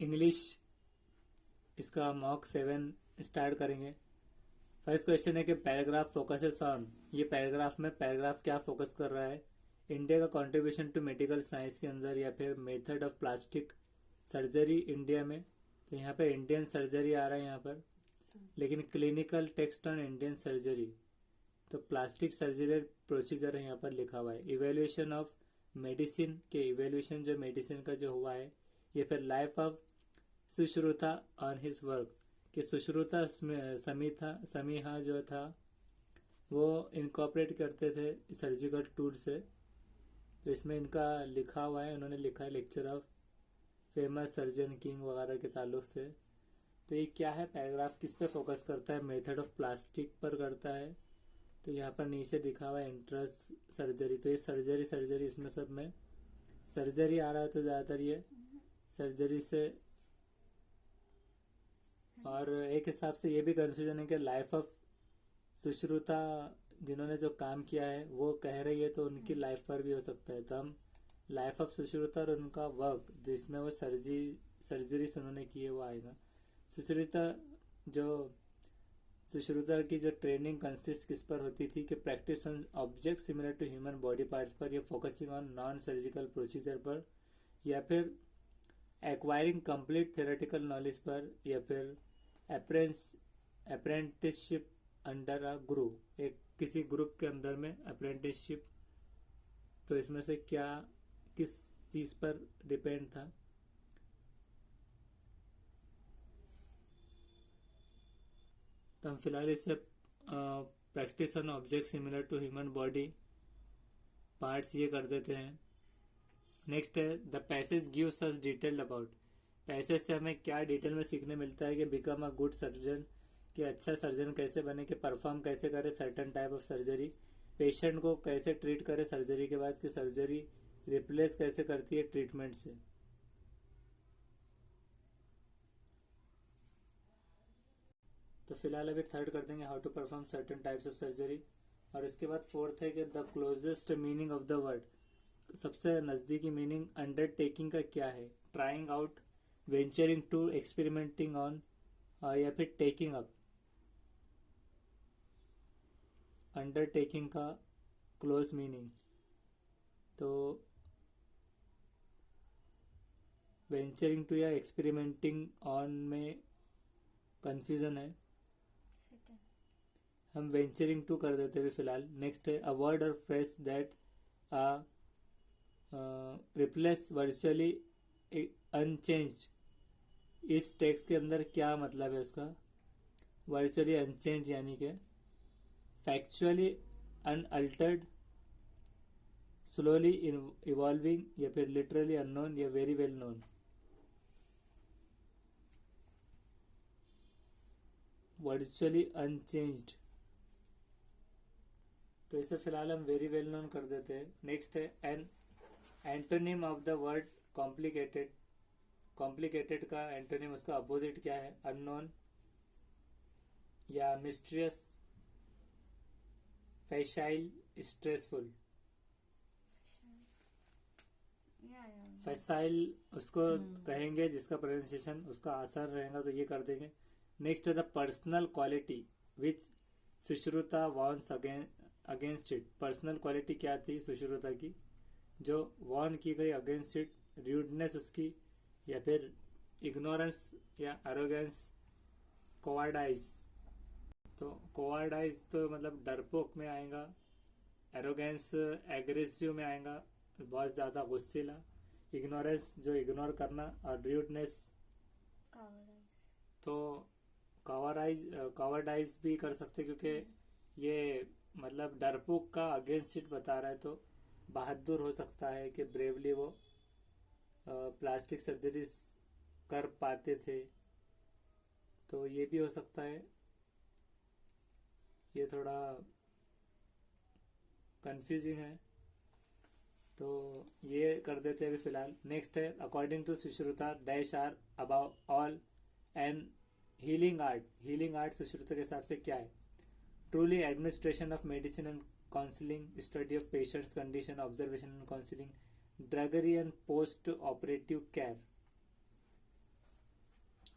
English इसका mock 7 start करेंगे। First question है कि पैराग्राफ फोकसेस ऑन, ये पैराग्राफ में पैराग्राफ क्या फोकस कर रहा है? इंडिया का कंट्रीब्यूशन टू मेडिकल साइंस के अंदर, या फिर method of plastic surgery India में। तो यहाँ पर इंडियन सर्जरी आ रहा है यहाँ पर, लेकिन clinical text on Indian surgery, तो प्लास्टिक सर्जरी प्रोसीजर है यहाँ पर लिखा हुआ है। इवेल्युएशन ऑफ मेडिसिन के, इवेल्युएशन जो मेडिसिन का जो हुआ है, ये फिर life of Sushruta on his work, कि सुश्रुता समीहा जो था वो इनकॉपरेट करते थे सर्जिकल टूल से। तो इसमें इनका लिखा हुआ है, उन्होंने लिखा है lecture of famous surgeon king वगैरह के ताल्लुक से। तो ये क्या है, पैराग्राफ किस पे फोकस करता है? मेथड ऑफ प्लास्टिक पर करता है। तो यहाँ पर नीचे दिखा हुआ है इंट्रस्ट सर्जरी, तो ये सर्जरी सर्जरी इसमें सब में सर्जरी आ रहा है, तो ज़्यादातर ये सर्जरी से। और एक हिसाब से ये भी कन्फ्यूजन है कि लाइफ ऑफ सुश्रुता जिन्होंने जो काम किया है वो कह रही है, तो उनकी लाइफ पर भी हो सकता है। तो हम लाइफ ऑफ सुश्रुता और उनका वर्क जिसमें वो सर्जरी उन्होंने की है वो आएगा। सुश्रुता की जो ट्रेनिंग कंसिस्ट किस पर होती थी कि practice on object similar to human body parts पर, या focusing on non surgical procedure पर, या फिर एक्वायरिंग कंप्लीट थ्योरेटिकल नॉलेज पर, या फिर अप्रेंटिसशिप अंडर अ गुरु, एक किसी ग्रुप के अंदर में अप्रेंटिसशिप। तो इसमें से क्या किस चीज़ पर डिपेंड था? तो हम फिलहाल इससे practice on object similar to human body parts ये कर देते हैं। नेक्स्ट है the passage gives us detailed about, passage से हमें क्या डिटेल में सीखने मिलता है कि बिकम अ गुड सर्जन, कि अच्छा सर्जन कैसे बने, कि परफॉर्म कैसे करे certain type of surgery, patient को कैसे ट्रीट करे सर्जरी के बाद, कि सर्जरी रिप्लेस कैसे करती है ट्रीटमेंट से। तो फिलहाल अभी थर्ड कर देंगे how to perform certain types of surgery, और इसके बाद फोर्थ है कि the closest meaning of the word, सबसे नज़दीकी मीनिंग अंडरटेकिंग का क्या है? Trying out, venturing to, experimenting on, या फिर टेकिंग अप। अंडरटेकिंग का क्लोज मीनिंग, तो वेंचरिंग टू या एक्सपेरिमेंटिंग ऑन में कंफ्यूजन है, हम वेंचरिंग टू कर देते हुए फिलहाल। नेक्स्ट है अ वर्ड और phrase that replace virtually unchanged, इस टेक्स्ट के अंदर क्या मतलब है उसका? वर्चुअली अनचेंज यानी कि फैक्चुअली अनअल्टर्ड, स्लोली इवॉल्विंग, या फिर लिटरली अननोन, या very well known. Virtually unchanged, तो इसे फिलहाल हम वेरी वेल नोन कर देते हैं। नेक्स्ट है an antonym of the word complicated, complicated का एंटोनिम उसका अपोजिट क्या है? अननोन या मिस्ट्रियस, फैशाइल, स्ट्रेसफुल। फैसाइल उसको कहेंगे जिसका प्रोनाउंसिएशन उसका आसान रहेगा, तो ये कर देंगे। नेक्स्ट है the personal quality which Sushruta warns against it, personal quality क्या थी सुश्रुता की जो वॉर्न की गई अगेंस्ट इट? र्यूडनेस उसकी, या फिर इग्नोरेंस, या एरोगेंस, कोवार्डाइज। तो कोवार्डाइज तो मतलब डरपोक में आएगा, एरोगेंस एग्रेसिव में आएगा, बहुत ज़्यादा गुस्सेला, इग्नोरेंस जो इग्नोर करना, और र्यूडनेस तो कवर्डाइज भी कर सकते, क्योंकि ये मतलब डरपोक का अगेंस्ट इट बता रहा है, तो बहादुर हो सकता है कि ब्रेवली वो प्लास्टिक सर्जरी कर पाते थे, तो ये भी हो सकता है। ये थोड़ा कंफ्यूजिंग है, तो ये कर देते हैं अभी फिलहाल। नेक्स्ट है according to Sushruta dash are about all and healing art, healing art Sushruta के हिसाब से क्या है? Truly administration of medicine and counselling, study of patients condition, observation and counselling, drudgery and post operative care.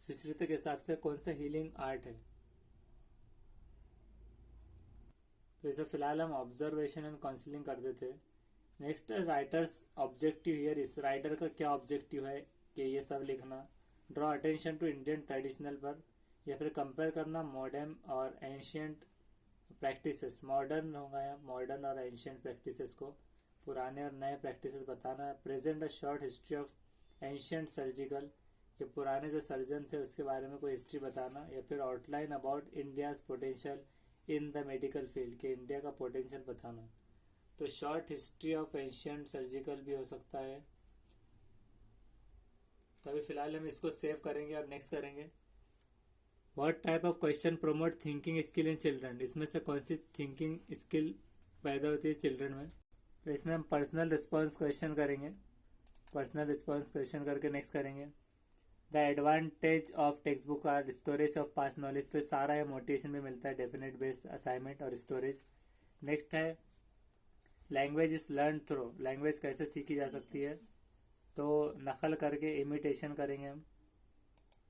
Sushruta के हिसाब से कौन सा हीलिंग आर्ट है? तो इसे फिलहाल हम ऑब्जर्वेशन एंड काउंसलिंग कर देते हैं। नेक्स्ट राइटर्स ऑब्जेक्टिव हियर, इस राइटर का क्या ऑब्जेक्टिव है कि ये सब लिखना, draw attention to Indian traditional पर, या फिर कंपेयर करना मॉडर्न और एंशियंट प्रैक्टिसेस, मॉडर्न होगा या मॉडर्न और एंशियंट प्रैक्टिसेस को, पुराने और नए प्रैक्टिसेस बताना, present a short history of ancient surgical, ये पुराने जो सर्जन थे उसके बारे में कोई हिस्ट्री बताना, या फिर outline about India's potential in the medical field, के इंडिया का पोटेंशियल बताना। तो short history of ancient surgical भी हो सकता है। तो अभी फिलहाल हम इसको सेव करेंगे और नेक्स्ट करेंगे। What type of question promote thinking skill in children, इसमें से कौन सी थिंकिंग स्किल पैदा होती है चिल्ड्रन में? तो इसमें हम पर्सनल रिस्पॉन्स क्वेश्चन करेंगे, पर्सनल रिस्पॉन्स क्वेश्चन करके नेक्स्ट करेंगे। The advantage of text book are storage of past knowledge, तो सारा है मोटिवेशन में मिलता है, डेफिनेट बेस असाइनमेंट और स्टोरेज। नेक्स्ट है language is learn through, language कैसे सीखी जा सकती है? तो नकल करके, इमिटेशन करेंगे हम,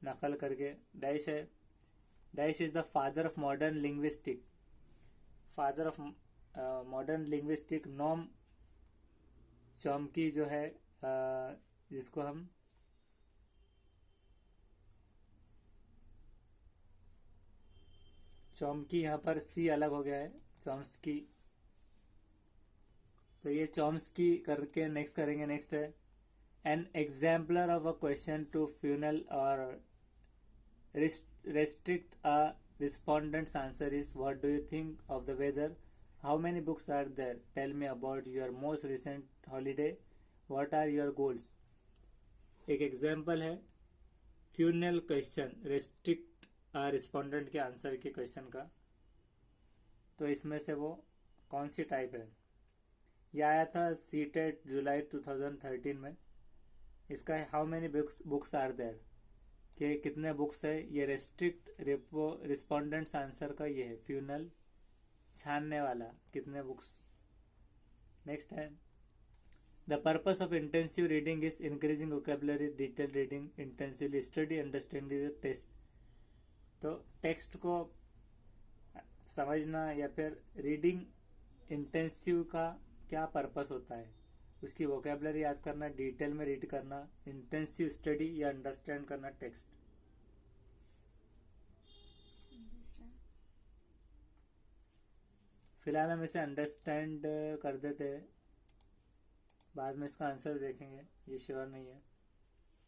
नकल करके। डैश है, dash is the father of modern linguistic, father of modern linguistic Noam Chomsky जो है, जिसको हम चॉम्स्की, यहाँ पर सी अलग हो गया है, चॉम्स्की। तो ये चॉम्स्की करके नेक्स्ट करेंगे। नेक्स्ट है an exemplar of a question to funnel और restrict a respondent's answer is what do you think of the weather, how many books are there, tell me about your most recent holiday, what are your goals। एक example है funnel question, restrict आ respondent के answer के question का। तो इसमें से वो कौन सी टाइप है? यह आया था सीटेट जुलाई 2013 में। इसका है how many books are there, कि कितने बुक्स है। ये रेस्ट्रिक्ट रिस्पोंडेंट्स आंसर का ये है, फ्यूनल छानने वाला, कितने बुक्स। नेक्स्ट है the purpose of intensive reading is increasing vocabulary, detail reading intensively, study understanding the text. तो टेक्स्ट को समझना या फिर रीडिंग इंटेंसिव का क्या पर्पस होता है, उसकी वोकेबलरी याद करना, डिटेल में रीड करना, इंटेंसिव स्टडी या अंडरस्टैंड करना टेक्स्ट। फिलहाल हम इसे अंडरस्टैंड कर देते हैं, बाद में इसका आंसर देखेंगे, ये श्योर नहीं है।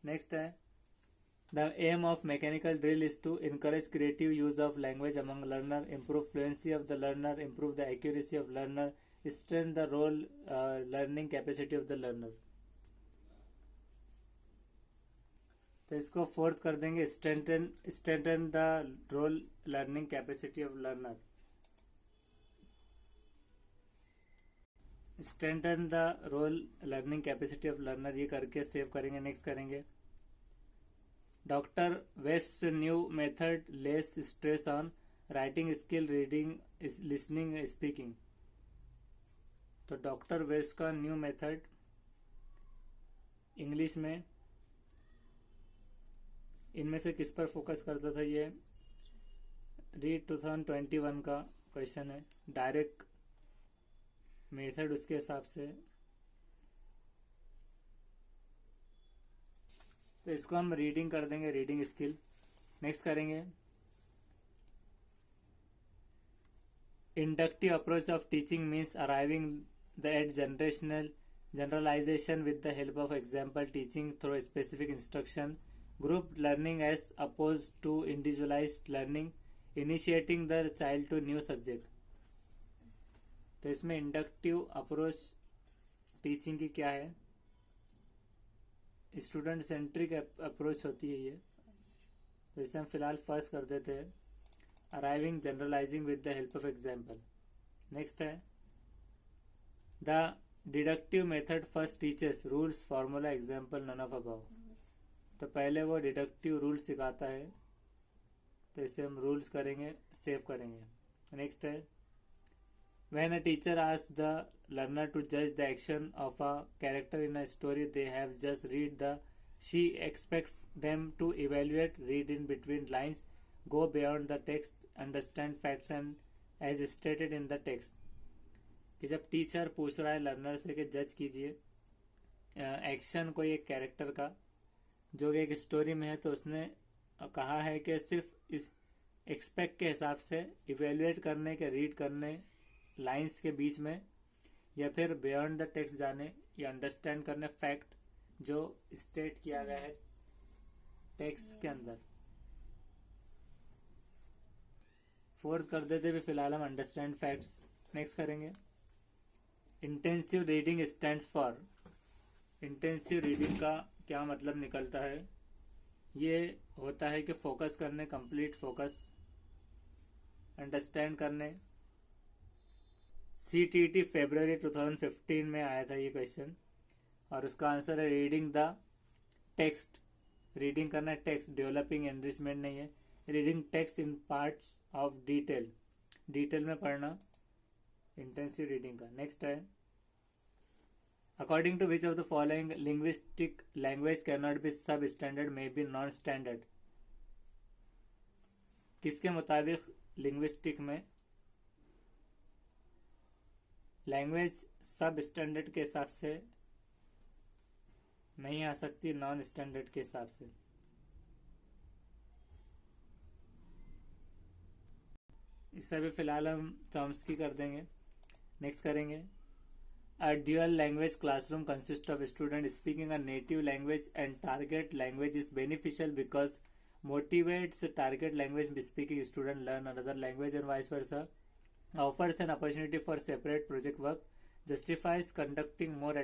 नेक्स्ट है the aim of mechanical drill is to encourage creative use of language among learner, improve fluency of the learner, improve the accuracy of learner, strengthen the role learning capacity of the learner। तो इसको fourth कर देंगे, strengthen the role learning capacity of learner, strengthen the role learning capacity of learner, ये करके save करेंगे। Next करेंगे doctor West new method less stress on writing skill, reading, listening, speaking. तो doctor West का new method English में इनमें से किस पर फोकस करता था? ये रीड 2021 का क्वेश्चन है, डायरेक्ट मेथड उसके हिसाब से। तो इसको हम रीडिंग कर देंगे, रीडिंग स्किल। नेक्स्ट करेंगे inductive approach of teaching means arriving the at generalization with the help of example teaching through specific instruction, grouped learning as opposed to individualized learning, initiating the child to new subject। तो इसमें inductive approach teaching की क्या है? Student centric approach होती है ये। तो इसे हम फिलहाल फर्स्ट कर देते हैं, arriving generalising with the help of example. Next है the deductive method first teachers rules formula example none of above. तो पहले वो डिडक्टिव रूल सिखाता है, तो इसे हम रूल्स करेंगे, सेव करेंगे। नेक्स्ट है when a teacher asks the learner to judge the action of a character in a story, they have just read the She expects them to evaluate, read in between lines, go beyond the text, understand facts and as stated in the text. कि जब teacher पूछ रहा है learner से कि जज कीजिए action कोई एक कैरेक्टर का जो कि एक स्टोरी में है, तो उसने कहा है कि सिर्फ इस एक्सपेक्ट के हिसाब से इवेल्युएट करने के, रीड करने लाइंस के बीच में, या फिर बियॉन्ड द टेक्स्ट जाने या अंडरस्टैंड करने फैक्ट जो स्टेट किया गया है टेक्स्ट के अंदर। फोर्थ कर देते भी फिलहाल हम अंडरस्टैंड फैक्ट्स। नेक्स्ट करेंगे intensive reading stands for. Intensive reading का क्या मतलब निकलता है? ये होता है कि फोकस करने, कंप्लीट फोकस, अंडरस्टैंड करने। CTET फरवरी 2015 में आया था ये क्वेश्चन, और उसका आंसर है रीडिंग द टेक्स्ट। रीडिंग करना है टेक्स्ट, डेवलपिंग एनरिचमेंट नहीं है। Reading text in parts of detail, detail में पढ़ना इंटेंसिव रीडिंग का। नेक्स्ट है according to which of the following linguistic language can not be sub standard may be non standard. किसके मुताबिक लिंग्विस्टिक में language सब स्टैंडर्ड के हिसाब से नहीं आ सकती, नॉन स्टैंडर्ड के हिसाब से? इससे भी फिलहाल हम चॉम्स्की कर देंगे। नेक्स्ट करेंगे अ dual language classroom consist of student speaking a native language and target language is beneficial because motivates target language speaking student learn another language and vice versa, offers an opportunity for separate project work, justifies conducting more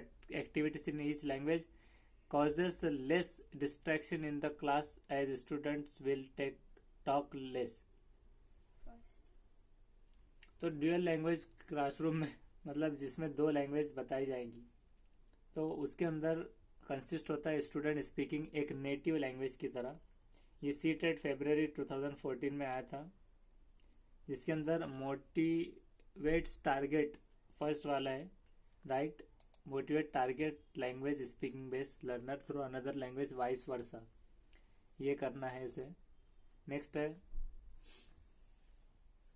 activities in each language, causes less distraction in the class as students will talk less। तो dual language classroom में मतलब जिसमें दो language बताई जाएंगी, तो उसके अंदर कंसिस्ट होता है स्टूडेंट स्पीकिंग एक नेटिव लैंग्वेज की तरह। ये CTET फरवरी 2014 में आया था, जिसके अंदर मोटिवेट्स टारगेट फर्स्ट वाला है, right. Motivate target language speaking based learner through another language vice versa, ये करना है इसे। नेक्स्ट है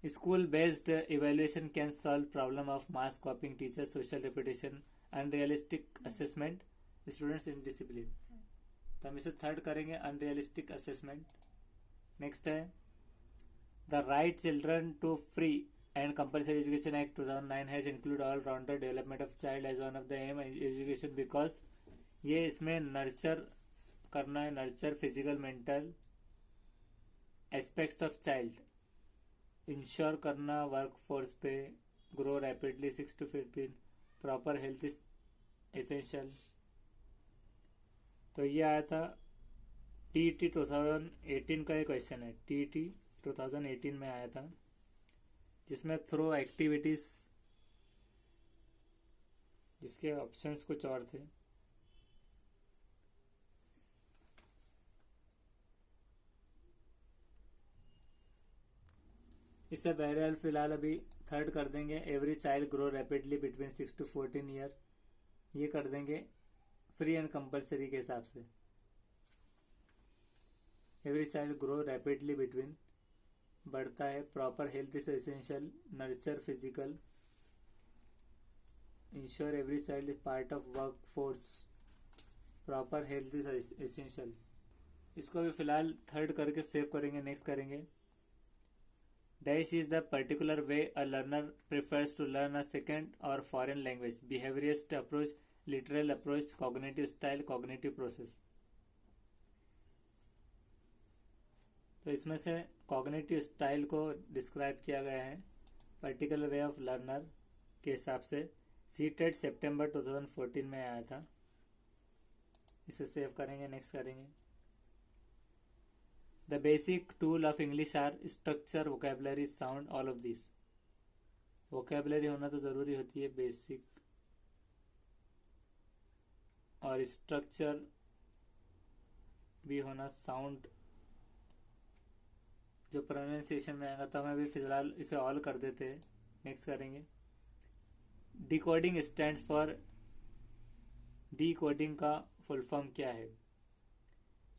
school based evaluation can solve problem of mass copying teacher social reputation unrealistic assessment students in discipline. तो हम इसे थर्ड करेंगे unrealistic assessment. Next है the right children to free and compulsory education act 2009 has include all rounder development of child as one of the M education because ये इसमें nurture करना है, nurture physical mental aspects of child, ensure करना work force पे, grow rapidly 6 to 15, proper health is essential. तो ये आया था TET 2018 का एक क्वेश्चन है, TET 2018 में आया था, जिसमें थ्रू एक्टिविटीज, जिसके ऑप्शंस कुछ और थे। इससे बहरहाल फिलहाल अभी थर्ड कर देंगे every child grow rapidly between 6 to 14 year, ये कर देंगे फ्री एंड कंपलसरी के हिसाब से। Every child grow rapidly between बढ़ता है, proper health is essential, nurture physical, ensure every child is part of work force, proper health is essential. इसको भी फिलहाल थर्ड करके सेव करेंगे। नेक्स्ट करेंगे dash is the particular way a learner prefers to learn a second और foreign language, behaviourist approach, literal approach, cognitive style, cognitive process. तो इसमें से कॉग्निटिव स्टाइल को डिस्क्राइब किया गया है पर्टिकुलर वे ऑफ लर्नर के हिसाब से, CTET सितंबर 2014 में आया था। इसे सेव करेंगे। नेक्स्ट करेंगे the basic tool of English are structure, vocabulary, sound, all of this. Vocabulary होना तो ज़रूरी होती है बेसिक, और स्ट्रक्चर भी होना, साउंड जो प्रोनाउंसिएशन में आएगा। तो हम अभी फिलहाल इसे ऑल कर देते हैं। नेक्स्ट करेंगे डिकोडिंग स्टैंड्स फॉर, डिकोडिंग का फुल फॉर्म क्या है?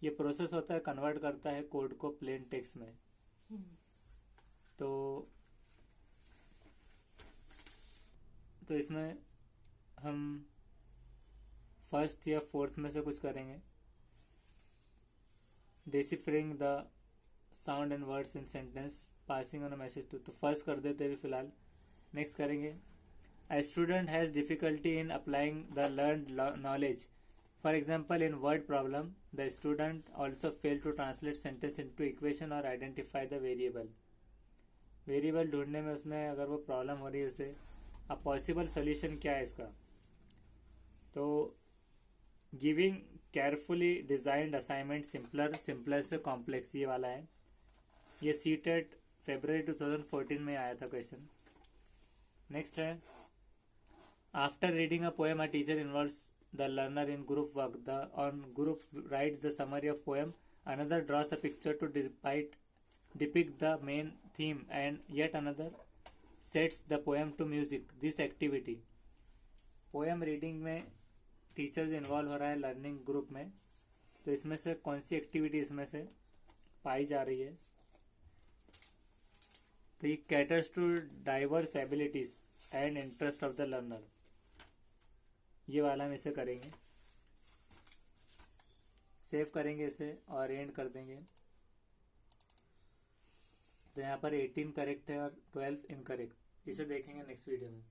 ये प्रोसेस होता है, कन्वर्ट करता है कोड को प्लेन टेक्स्ट में। तो इसमें हम फर्स्ट या फोर्थ में से कुछ करेंगे। Deciphering the sound and words in sentence, passing on a message to, तो फर्स्ट कर देते हैं अभी फिलहाल। नेक्स्ट करेंगे, a student has difficulty in applying the learned knowledge. For example, in word problem, the student also failed to translate sentence into equation or identify the variable. Variable ढूंढने में उसमें अगर वो प्रॉब्लम हो रही है उसे, अब पॉसिबल सोल्यूशन क्या है इसका? तो giving carefully designed assignment simpler से कॉम्प्लेक्स, ये वाला है। ये सीटेट फरवरी 2014 में आया था क्वेश्चन। नेक्स्ट है, after reading a poem, a teacher involves the learner in group work. On group writes the summary of poem. Another draws a picture to depict the main theme, and yet another sets the poem to music. This activity, poem reading में teachers involve हो रहा है learning group में, तो इसमें से कौन सी activity इसमें से पाई जा रही है? तो ये caters to diverse abilities and interest of the learner, ये वाला हम इसे करेंगे। सेव करेंगे इसे और एंड कर देंगे। तो यहाँ पर 18 करेक्ट है और 12 इनकरेक्ट, इसे देखेंगे नेक्स्ट वीडियो में।